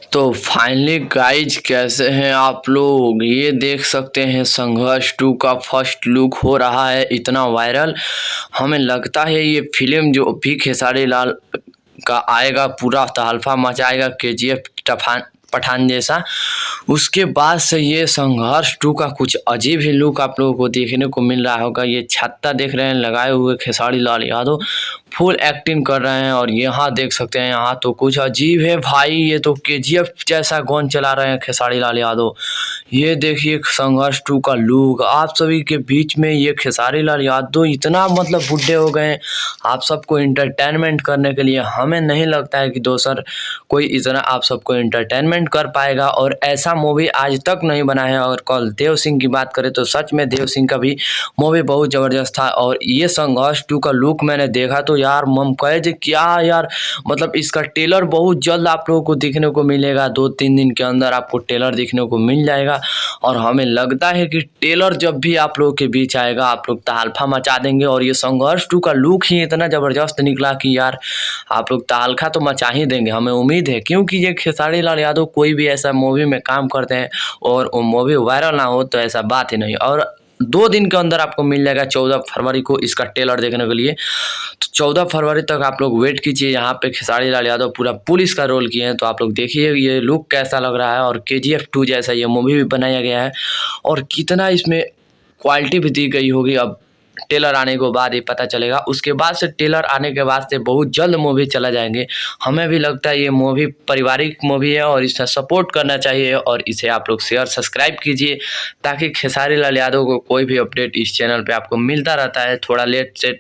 तो finally guys कैसे हैं आप लोग। ये देख सकते हैं संघर्ष 2 का फर्स्ट लुक हो रहा है इतना वायरल। हमें लगता है ये फिल्म जो भी खेसारी लाल का आएगा पूरा तहलका मचाएगा केजीएफ पठान जैसा। उसके बाद से ये संघर्ष 2 का कुछ अजीब ही लुक आप लोगों को देखने को मिल रहा होगा। ये छत्ता देख रहे हैं लगाए हुए खेसारी लाल यादव फुल एक्टिंग कर रहे हैं। और यहाँ देख सकते हैं यहाँ तो कुछ अजीब है भाई। ये तो केजीएफ जैसा गन चला रहे हैं खेसारी लाल यादव। ये देखिए संघर्ष 2 का लुक। आप सभी के बीच में ये खेसारी लाल यादव इतना मतलब बुढ़े हो गए आप सबको इंटरटेनमेंट करने के लिए। हमें नहीं लगता है कि दोसर कोई इतना आप सबको इंटरटेनमेंट कर पाएगा। और ऐसा मूवी आज तक नहीं बना है। और कल देव सिंह की बात करें तो सच में देव सिंह का भी मूवी बहुत ज़बरदस्त था। और ये संघर्ष 2 का लुक मैंने देखा तो यार मन कहे जे क्या यार, मतलब इसका ट्रेलर बहुत जल्द आप लोगों को देखने को मिलेगा। 2-3 दिन के अंदर आपको ट्रेलर देखने को मिल जाएगा। और हमें लगता है कि ट्रेलर जब भी आप लोगों के बीच आएगा आप लोग तहलका मचा देंगे। और ये संघर्ष 2 का लुक ही इतना ज़बरदस्त निकला कि यार आप लोग तहलका तो मचा ही देंगे, हमें उम्मीद है। क्योंकि ये खेसारी लाल यादव कोई भी ऐसा मूवी में काम करते हैं और वो मूवी वायरल ना हो तो ऐसा बात ही नहीं। और 2 दिन के अंदर आपको मिल जाएगा 14 फरवरी को इसका ट्रेलर देखने के लिए। तो 14 फरवरी तक आप लोग वेट कीजिए। यहाँ पे खेसारी लाल यादव पूरा पुलिस का रोल किए हैं। तो आप लोग देखिए ये लुक कैसा लग रहा है। और केजीएफ 2 जैसा ये मूवी भी बनाया गया है। और कितना इसमें क्वालिटी भी दी गई होगी अब ट्रेलर आने के बाद ही पता चलेगा। उसके बाद से ट्रेलर आने के बाद से बहुत जल्द मूवी चला जाएंगे। हमें भी लगता है ये मूवी पारिवारिक मूवी है और इसे सपोर्ट करना चाहिए। और इसे आप लोग शेयर सब्सक्राइब कीजिए ताकि खेसारी लाल यादव को कोई भी अपडेट इस चैनल पे आपको मिलता रहता है। थोड़ा लेट से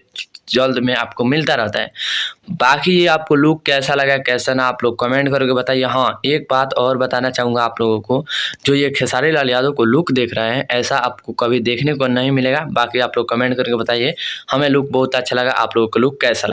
जल्द में आपको मिलता रहता है। बाकी ये आपको लुक कैसा लगा कैसा ना आप लोग कमेंट करके बताइए। हाँ, एक बात और बताना चाहूँगा आप लोगों को, जो ये खेसारी लाल यादव को लुक देख रहे हैं ऐसा आपको कभी देखने को नहीं मिलेगा। बाकी आप लोग कमेंट करके बताइए। हमें लुक बहुत अच्छा लगा, आप लोगों को लुक कैसा लगा।